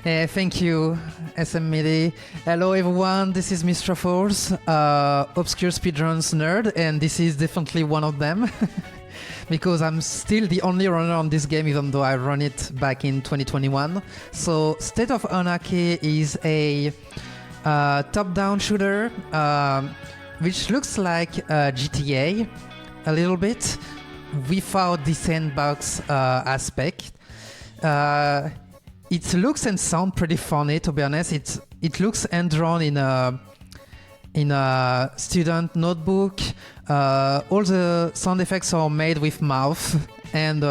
Thank you, SMMD. Hello everyone, this is MsTruffles, obscure speedruns nerd, and this is definitely one of them. Because I'm still the only runner on this game, even though I run it back in 2021. So State of Anarchy is a top-down shooter, which looks like GTA a little bit, without the sandbox aspect. It looks and sounds pretty funny, to be honest. It looks hand-drawn in a student notebook. All the sound effects are made with mouth, and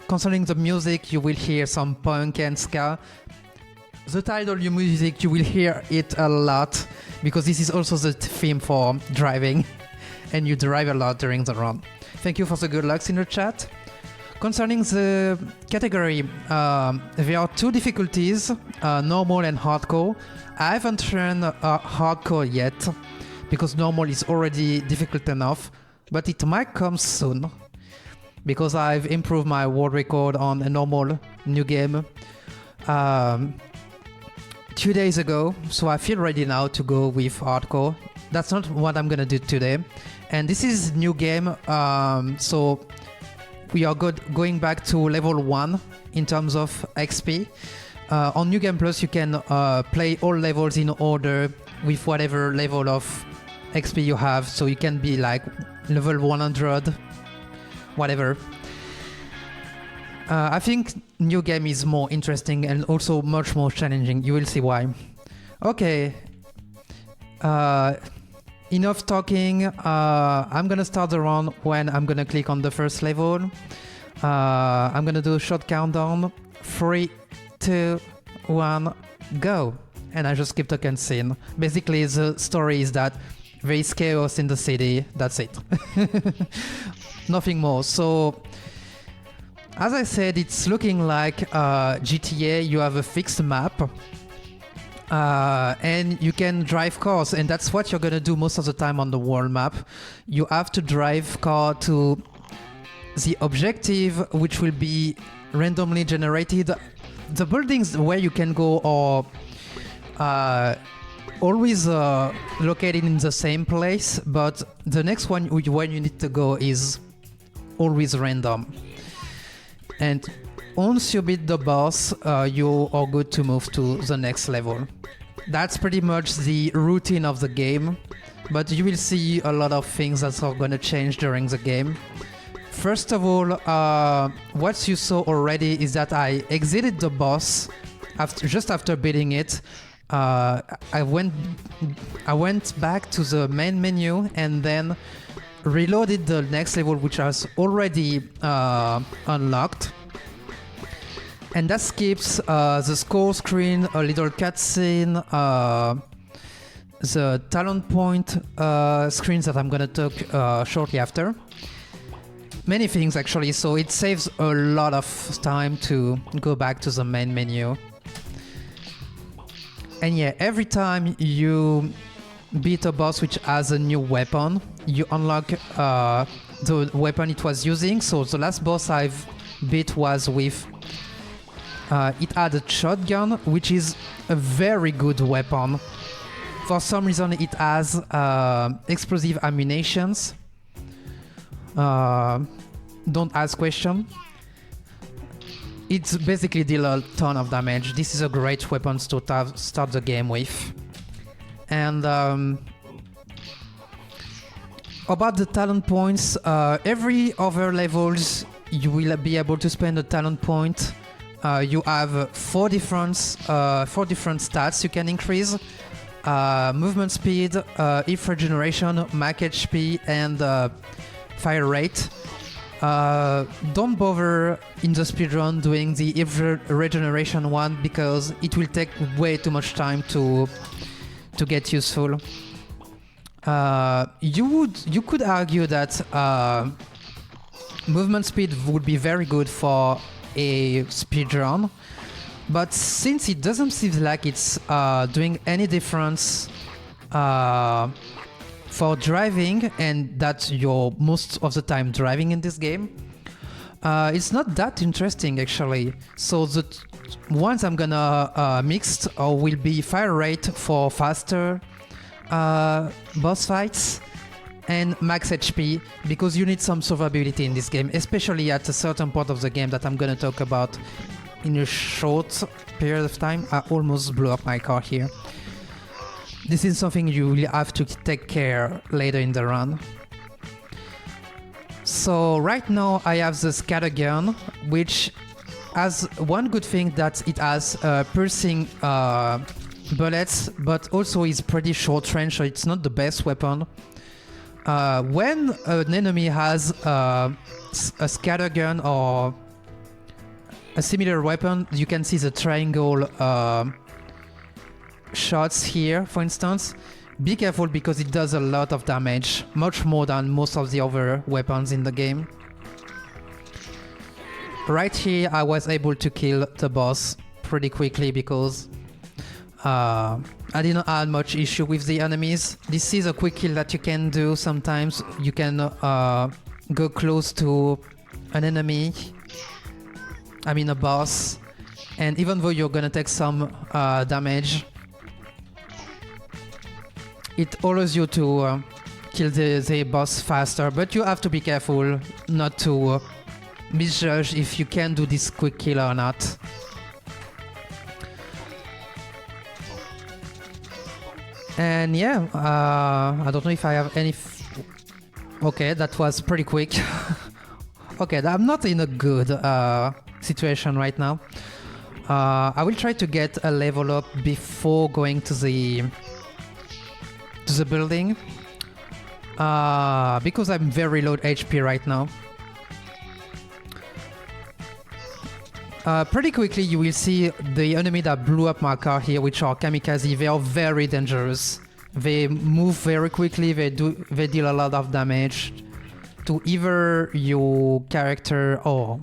concerning the music, you will hear some punk and ska. The title music, you will hear it a lot, because this is also the theme for driving, and you drive a lot during the run. Thank you for the good lucks in the chat. Concerning the category, there are two difficulties, normal and hardcore. I haven't run hardcore yet, because normal is already difficult enough, but it might come soon, because I've improved my world record on a normal new game 2 days ago, so I feel ready now to go with hardcore. That's not what I'm gonna do today. And this is new game, so we are going back to level 1 in terms of XP. On New Game Plus, you can play all levels in order with whatever level of XP you have, so you can be like level 100, whatever. I think new game is more interesting and also much more challenging. You will see why. Okay. Enough talking. I'm gonna start the run when I'm gonna click on the first level. I'm gonna do a short countdown. 3, 2, 1, go. And I just keep the cutscene. Basically, the story is that there is chaos in the city. That's it. Nothing more. So, as I said, it's looking like GTA. You have a fixed map. And you can drive cars, and that's what you're gonna do most of the time on the world map. You have to drive car to the objective, which will be randomly generated. The buildings where you can go are always located in the same place, but the next one where you need to go is always random. And once you beat the boss, you are good to move to the next level. That's pretty much the routine of the game, but you will see a lot of things that are gonna change during the game. First of all, what you saw already is that I exited the boss just after beating it. I went back to the main menu and then reloaded the next level, which was already unlocked. And that skips the score screen, a little cutscene, the talent point screens that I'm gonna talk shortly after. Many things actually, so it saves a lot of time to go back to the main menu. And yeah, every time you beat a boss which has a new weapon, you unlock the weapon it was using. So the last boss I've beat was with it had a shotgun, which is a very good weapon. For some reason, it has explosive ammunitions. Don't ask question. It's basically deal a ton of damage. This is a great weapon to start the game with. And about the talent points, every other levels you will be able to spend a talent point. You have four different stats you can increase: movement speed, if regeneration, max HP, and fire rate. Don't bother in the speedrun doing the if regeneration one, because it will take way too much time to get useful. You could argue that movement speed would be very good for a speedrun, but since it doesn't seem like it's doing any difference for driving, and that you're most of the time driving in this game, It's not that interesting actually. So the ones I'm gonna mix will be fire rate for faster boss fights and max HP, because you need some survivability in this game, especially at a certain part of the game that I'm gonna talk about in a short period of time. I almost blew up my car here. This is something you will have to take care later in the run. So right now I have the scatter gun, which has one good thing, that it has piercing bullets, but also is pretty short range, so it's not the best weapon. When an enemy has a scatter gun or a similar weapon, you can see the triangle shots here, for instance. Be careful because it does a lot of damage, much more than most of the other weapons in the game. Right here I was able to kill the boss pretty quickly because I didn't have much issue with the enemies. This is a quick kill that you can do sometimes. You can go close to an enemy, I mean a boss, and even though you're gonna take some damage, it allows you to kill the boss faster, but you have to be careful not to misjudge if you can do this quick kill or not. And yeah, I don't know if I have any... Okay, that was pretty quick. Okay, I'm not in a good situation right now. I will try to get a level up before going to the building, because I'm very low HP right now. Pretty quickly you will see the enemy that blew up my car here, which are kamikaze. They are very dangerous. They move very quickly, they deal a lot of damage to either your character or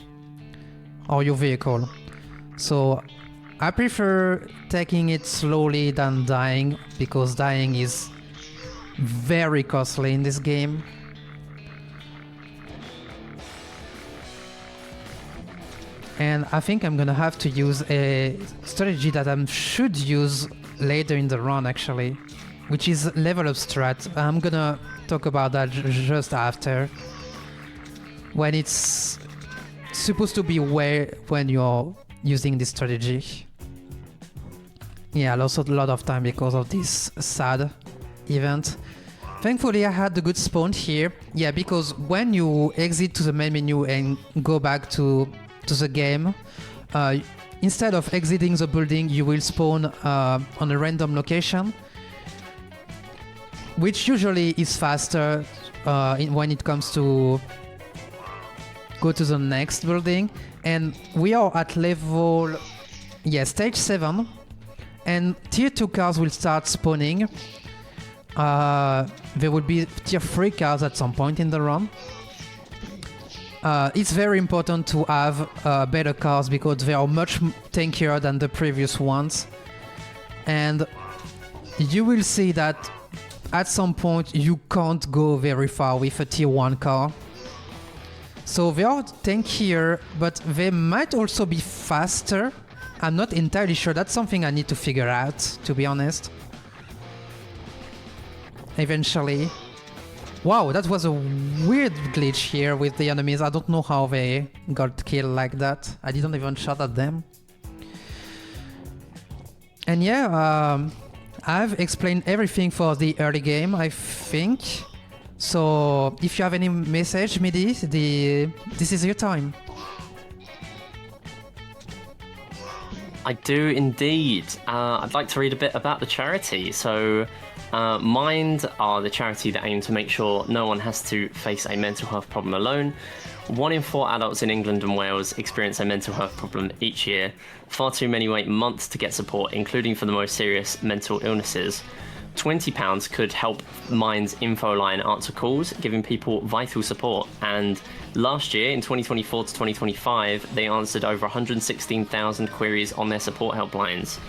your vehicle. So I prefer taking it slowly than dying, because dying is very costly in this game. And I think I'm gonna have to use a strategy that I should use later in the run actually, which is level up strat. I'm gonna talk about that just after, when it's supposed to be when you're using this strategy. Yeah, I lost a lot of time because of this sad event. Thankfully I had a good spawn here. Yeah, because when you exit to the main menu and go back to the game, instead of exiting the building you will spawn on a random location, which usually is faster when it comes to go to the next building. And we are at level, stage 7, and tier 2 cars will start spawning. There will be tier 3 cars at some point in the run. It's very important to have better cars because they are much tankier than the previous ones, and you will see that at some point you can't go very far with a tier 1 car. So they are tankier, but they might also be faster. I'm not entirely sure. That's something I need to figure out, to be honest. Eventually. Wow, that was a weird glitch here with the enemies. I don't know how they got killed like that. I didn't even shot at them. And yeah, I've explained everything for the early game, I think. So if you have any message, Midi, this is your time. I do indeed. I'd like to read a bit about the charity. So Mind are the charity that aim to make sure no one has to face a mental health problem alone. 1 in 4 adults in England and Wales experience a mental health problem each year. Far too many wait months to get support, including for the most serious mental illnesses. £20 could help Mind's info line answer calls, giving people vital support. And last year, in 2024 to 2025, they answered over 116,000 queries on their support helplines.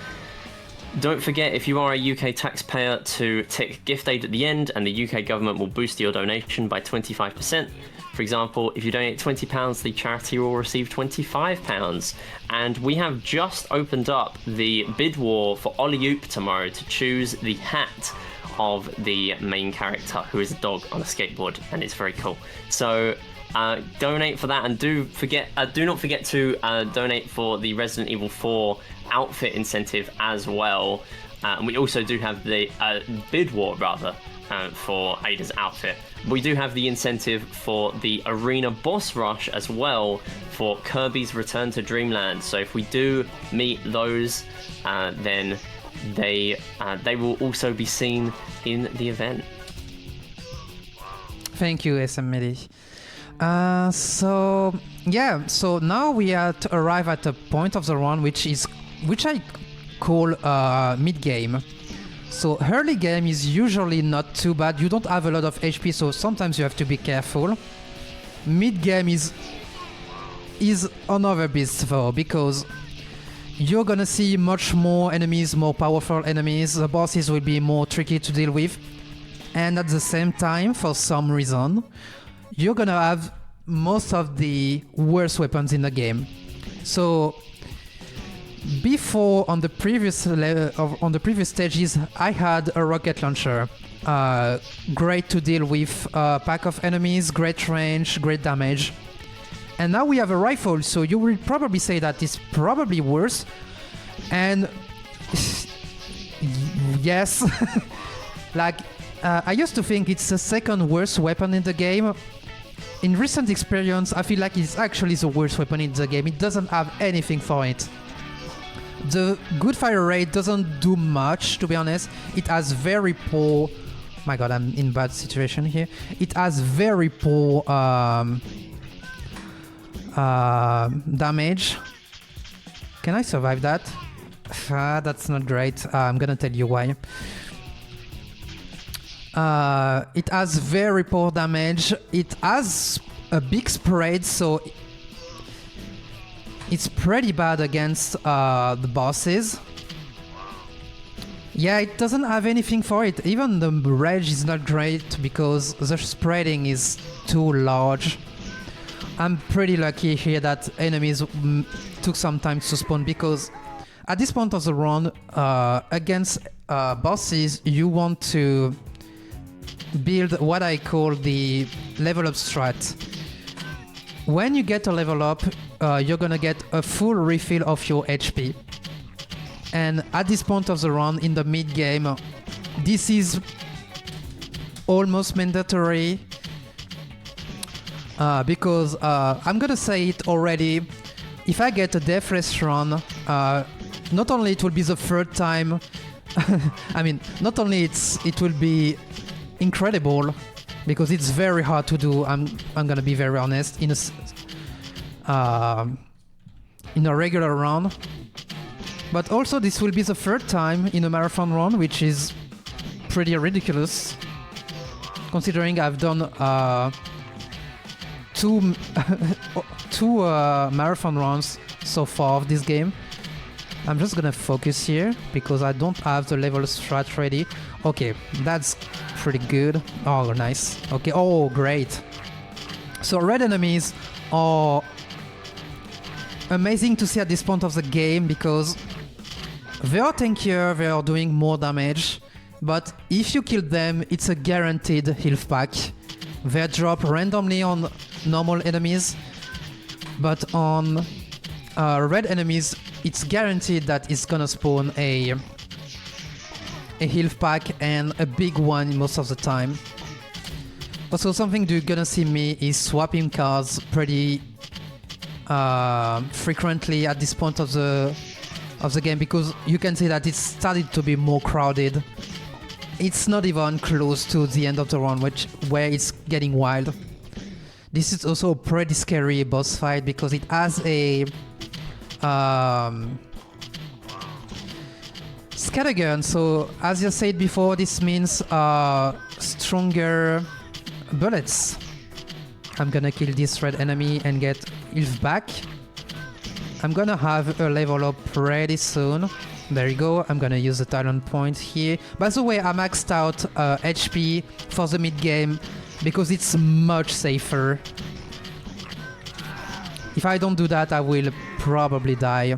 Don't forget, if you are a UK taxpayer, to tick gift aid at the end, and the UK government will boost your donation by 25%. For example, if you donate £20, the charity will receive £25. And we have just opened up the bid war for Ollie tomorrow to choose the hat of the main character, who is a dog on a skateboard, and it's very cool. So donate for that, and do not forget to donate for the Resident Evil 4 outfit incentive as well. And we also do have the bid war for Ada's outfit. We do have the incentive for the arena boss rush as well for Kirby's Return to Dreamland. So if we do meet those, then they will also be seen in the event. Thank you, SMD. So now we are to arrive at a point of the run which I call mid-game. So early game is usually not too bad. You don't have a lot of HP, so sometimes you have to be careful. Mid-game is another beast though, because you're gonna see much more enemies, more powerful enemies. The bosses will be more tricky to deal with. And at the same time, for some reason, you're gonna have most of the worst weapons in the game. So before, on the previous stages, I had a rocket launcher. Great to deal with a pack of enemies, great range, great damage. And now we have a rifle, so you will probably say that it's probably worse. And yes, like I used to think it's the second worst weapon in the game. In recent experience, I feel like it's actually the worst weapon in the game. It doesn't have anything for it. The good fire rate doesn't do much, to be honest. It has very poor... My god, I'm in bad situation here. It has very poor damage. Can I survive that? That's not great. I'm gonna tell you why. It has very poor damage. It has a big spread, so it's pretty bad against the bosses. Yeah, it doesn't have anything for it. Even the rage is not great because the spreading is too large. I'm pretty lucky here that enemies took some time to spawn, because at this point of the run, against bosses, you want to build what I call the level up strat. When you get a level up, you're gonna get a full refill of your HP. And at this point of the run, in the mid game, this is almost mandatory. Because I'm gonna say it already, if I get a deathless run, not only it will be the third time, I mean, not only it will be incredible, because it's very hard to do. I'm gonna be very honest, in a regular run, but also this will be the third time in a marathon run, which is pretty ridiculous, considering I've done two marathon runs so far of this game. I'm just gonna focus here because I don't have the level strat ready. Okay, that's pretty good. Oh, nice. Okay, oh, great. So red enemies are amazing to see at this point of the game because they are tankier, they are doing more damage, but if you kill them, it's a guaranteed health pack. They drop randomly on normal enemies, but on red enemies, it's guaranteed that it's gonna spawn a health pack, and a big one most of the time. Also, something you're gonna see me is swapping cars pretty frequently at this point of the game, because you can see that it's started to be more crowded. It's not even close to the end of the run, where it's getting wild. This is also a pretty scary boss fight because it has a scattergun. So as you said before, this means stronger bullets. I'm gonna kill this red enemy and get health back. I'm gonna have a level up pretty soon. There you go. I'm gonna use the talent point here. By the way, I maxed out HP for the mid game because it's much safer. If I don't do that, I will probably die.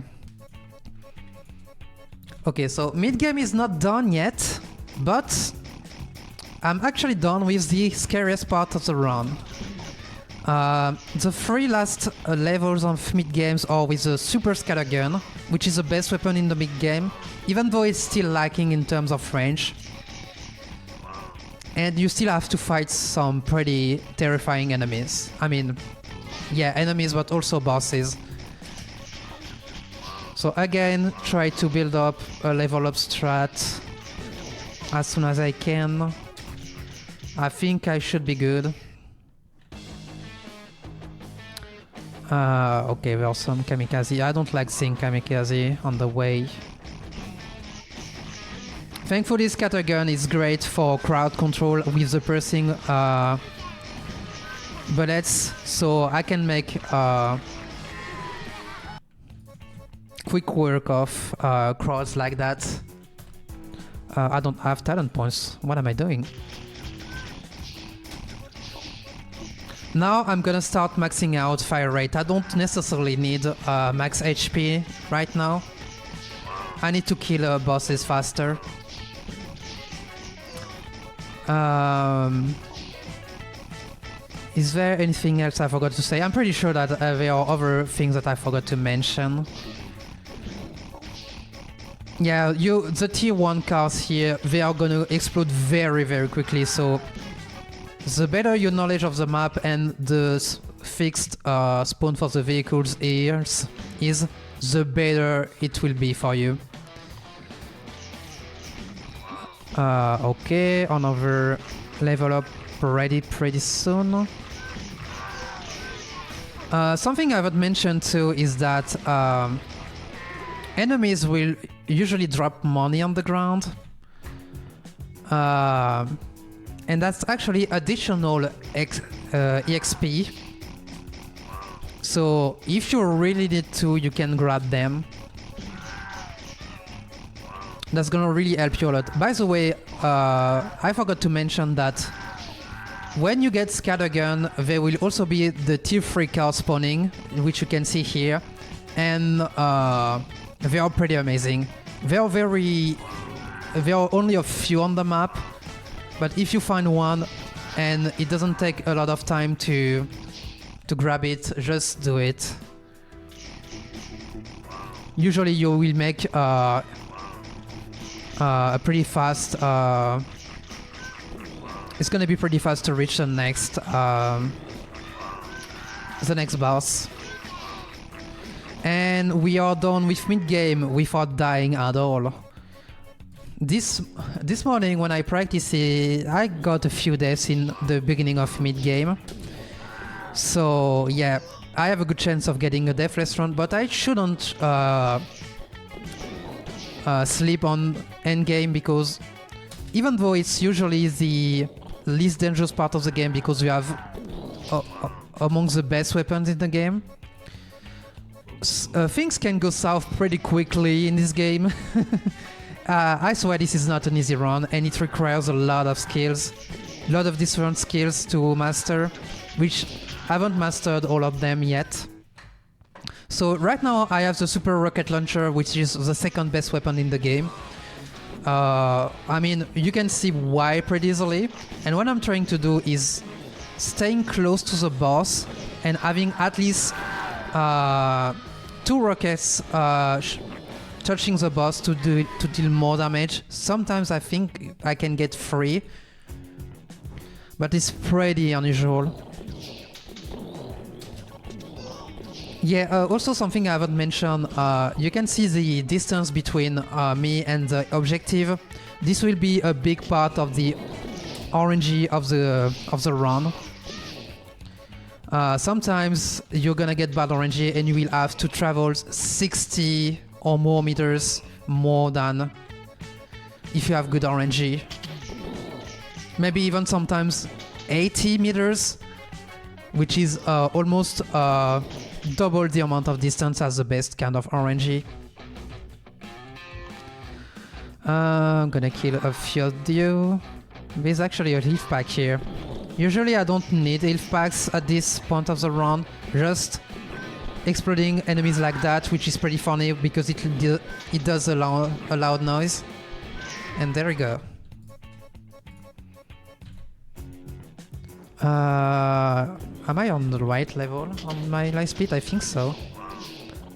Okay, so mid-game is not done yet, but I'm actually done with the scariest part of the run. The three last levels of mid-games are with the Super Scattergun, which is the best weapon in the mid-game, even though it's still lacking in terms of range. And you still have to fight some pretty terrifying enemies. I mean, yeah, enemies, but also bosses. So again, try to build up a level up strat as soon as I can. I think I should be good. Okay, there are some kamikaze. I don't like seeing kamikaze on the way. Thankfully, scattergun is great for crowd control with the piercing bullets, so I can make quick work of crowds like that. I don't have talent points. What am I doing? Now I'm gonna start maxing out fire rate. I don't necessarily need max HP right now. I need to kill bosses faster. Is there anything else I forgot to say? I'm pretty sure that there are other things that I forgot to mention. Yeah, the tier 1 cars here, they are gonna explode very, very quickly, so the better your knowledge of the map and the fixed spawn for the vehicles is, the better it will be for you. Okay, another level up ready pretty soon. Something I would mention too is that enemies will usually drop money on the ground. And that's actually additional EXP. So if you really need to, you can grab them. That's gonna really help you a lot. By the way, I forgot to mention that when you get Scattergun, there will also be the tier 3 cars spawning, which you can see here. And they are pretty amazing. There are only a few on the map, but if you find one and it doesn't take a lot of time to grab it, just do it. Usually you will make a pretty fast. It's gonna be pretty fast to reach the next boss. And we are done with mid-game without dying at all. This morning when I practiced, I got a few deaths in the beginning of mid-game. So yeah, I have a good chance of getting a deathless run, but I shouldn't sleep on endgame, because even though it's usually the least dangerous part of the game because you have among the best weapons in the game, things can go south pretty quickly in this game. I swear this is not an easy run, and it requires a lot of skills, a lot of different skills to master, which I haven't mastered all of them yet. So right now I have the super rocket launcher, which is the second best weapon in the game. I mean, you can see why pretty easily, and what I'm trying to do is staying close to the boss and having at least 2 rockets touching the boss to deal more damage. Sometimes I think I can get 3, but it's pretty unusual. Yeah, also something I haven't mentioned, you can see the distance between me and the objective. This will be a big part of the RNG of the run. Sometimes you're gonna get bad RNG and you will have to travel 60 or more meters more than if you have good RNG. Maybe even sometimes 80 meters, which is almost double the amount of distance as the best kind of RNG. I'm gonna kill a few of you. There's actually a health pack here. Usually I don't need health packs at this point of the round, just exploding enemies like that, which is pretty funny because it does a loud noise. And there we go. Am I on the right level on my life speed? I think so.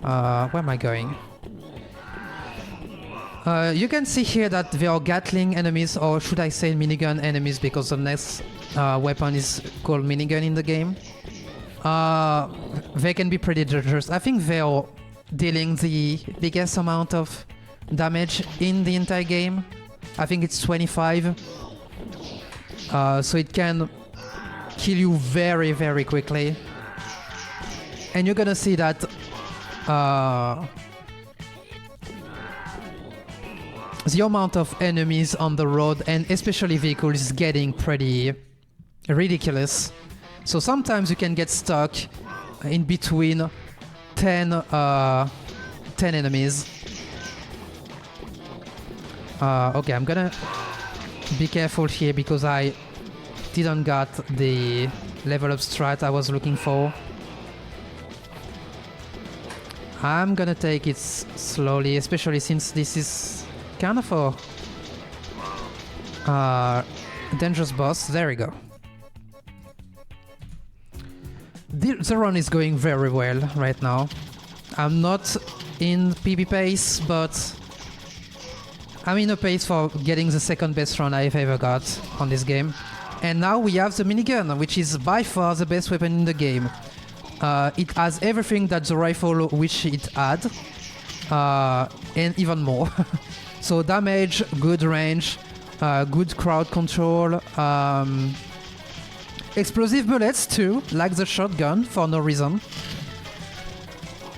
Where am I going? You can see here that there are Gatling enemies, or should I say minigun enemies, because the next weapon is called minigun in the game. They can be pretty dangerous. I think they are dealing the biggest amount of damage in the entire game. I think it's 25. So it can kill you very, very quickly. And you're gonna see that the amount of enemies on the road, and especially vehicles, is getting pretty ridiculous. So sometimes you can get stuck in between 10 enemies. Okay, I'm gonna be careful here because I didn't got the level up strat I was looking for. I'm gonna take it slowly, especially since this is kind of a dangerous boss. There we go. The run is going very well right now. I'm not in PB pace, but I'm in a pace for getting the second best run I've ever got on this game. And now we have the minigun, which is by far the best weapon in the game. It has everything that the rifle wish it had, and even more. So damage, good range, good crowd control, explosive bullets too, like the shotgun for no reason.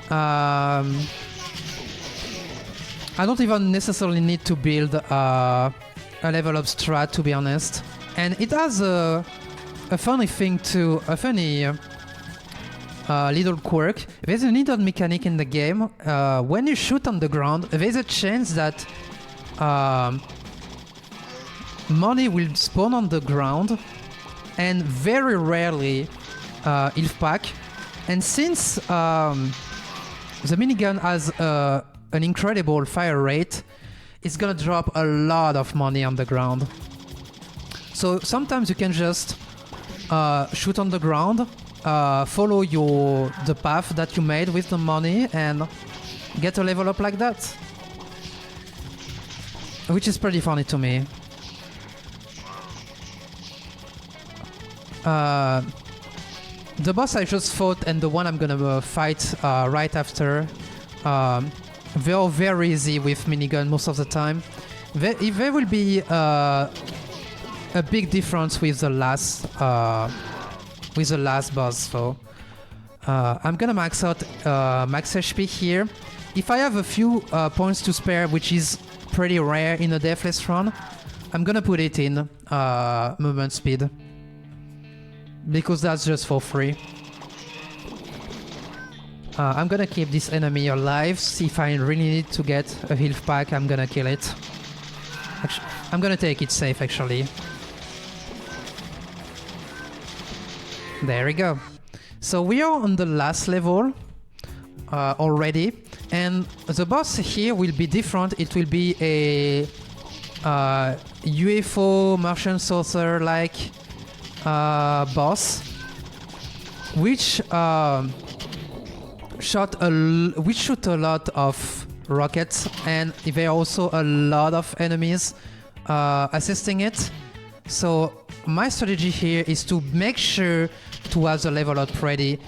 I don't even necessarily need to build a level up strat, to be honest. And it has a funny thing too, a funny little quirk. There's a needle mechanic in the game. When you shoot on the ground, there's a chance that money will spawn on the ground, and very rarely health pack. And since the minigun has an incredible fire rate, it's gonna drop a lot of money on the ground. So sometimes you can just shoot on the ground, follow the path that you made with the money, and get a level up like that. Which is pretty funny to me. The boss I just fought and the one I'm gonna fight right after, they are very easy with minigun most of the time. There will be a big difference with the last boss though. I'm gonna max out max HP here. If I have a few points to spare, which is pretty rare in a deathless run, I'm gonna put it in movement speed, because that's just for free. I'm gonna keep this enemy alive. See if I really need to get a health pack, I'm gonna kill it. Actually, I'm gonna take it safe actually. There we go. So we are on the last level already, and the boss here will be different. It will be a UFO Martian saucer like boss, which shoot a lot of rockets, and there are also a lot of enemies assisting it. So my strategy here is to make sure to have the level up ready,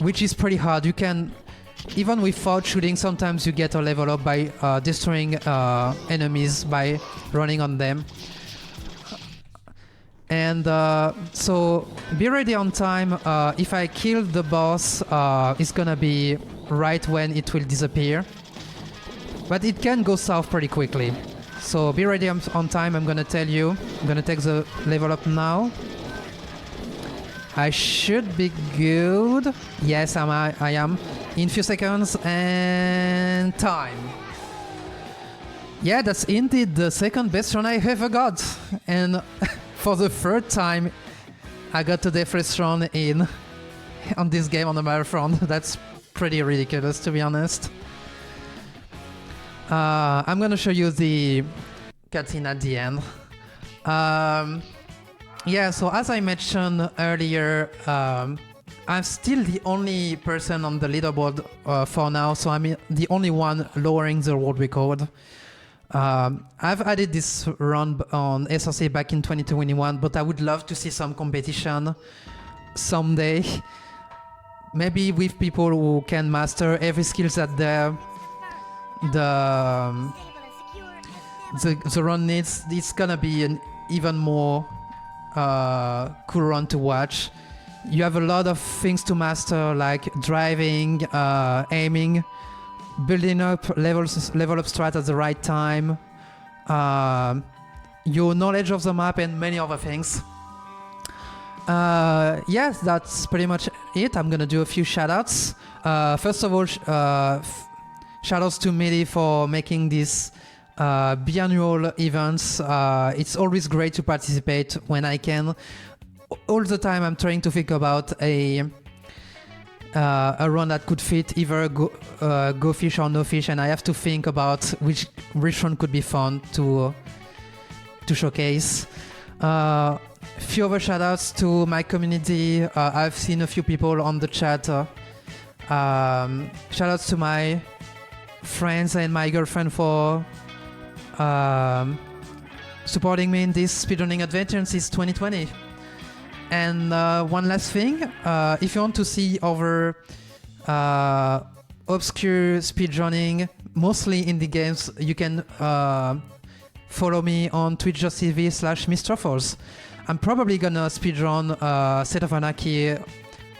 which is pretty hard. You can, even without shooting, sometimes you get a level up by destroying enemies by running on them. And so be ready on time. If I kill the boss, it's gonna be right when it will disappear. But it can go south pretty quickly. So be ready on time, I'm gonna tell you. I'm gonna take the level up now. I should be good. Yes, I am. In few seconds, and time. Yeah, that's indeed the second best run I ever got. And for the third time I got to the first round in on this game on the marathon. That's pretty ridiculous, to be honest. I'm gonna show you the cutscene at the end. Yeah, so as I mentioned earlier, I'm still the only person on the leaderboard for now, so I'm the only one lowering the world record. I've added this run on SRC back in 2021, but I would love to see some competition someday. Maybe with people who can master every skill that the run needs. It's gonna be an even more cool run to watch. You have a lot of things to master, like driving, aiming, building up level up strat at the right time, your knowledge of the map, and many other things. Yes, that's pretty much it. I'm gonna do a few shoutouts. First of all, shoutouts to Midi for making this biannual events. It's always great to participate when I can. All the time I'm trying to think about a run that could fit either go fish or no fish, and I have to think about which one could be fun to showcase. Few other shoutouts to my community. I've seen a few people on the chat. Shoutouts to my friends and my girlfriend for supporting me in this speedrunning adventure since 2020. And one last thing, if you want to see other obscure speedrunning, mostly indie games, you can follow me on twitch.tv/MsTruffles. I'm probably gonna speedrun State of Anarchy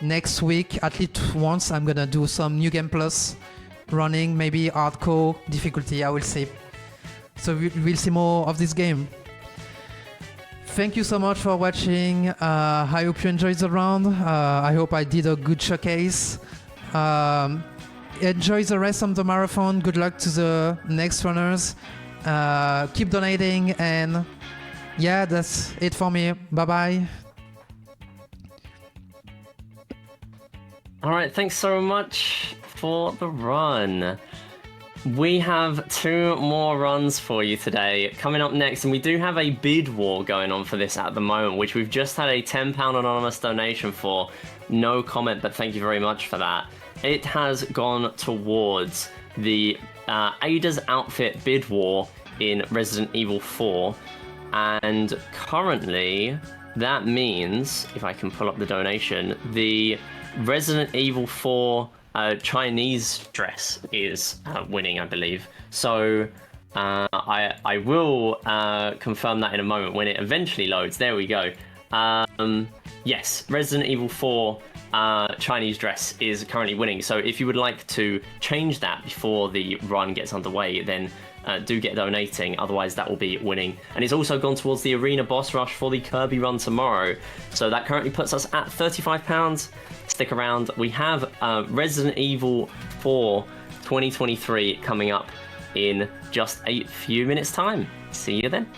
next week, at least once. I'm gonna do some New Game Plus running, maybe hardcore difficulty, I will see. So we'll see more of this game. Thank you so much for watching. I hope you enjoyed the round. I hope I did a good showcase. Enjoy the rest of the marathon. Good luck to the next runners. Keep donating, and yeah, that's it for me. Bye bye. All right, thanks so much for the run. We have 2 more runs for you today coming up next, and we do have a bid war going on for this at the moment, which we've just had a £10 anonymous donation for. No comment, but thank you very much for that. It has gone towards the Ada's outfit bid war in Resident Evil 4, and currently that means, if I can pull up the donation, the Resident Evil 4 Chinese dress is winning, I believe. So I will confirm that in a moment when it eventually loads. There we go. Yes, Resident Evil 4 Chinese dress is currently winning. So if you would like to change that before the run gets underway, then do get donating, otherwise that will be winning. And it's also gone towards the arena boss rush for the Kirby run tomorrow. So that currently puts us at £35. Stick around. We have Resident Evil 4 2023 coming up in just a few minutes time. See you then.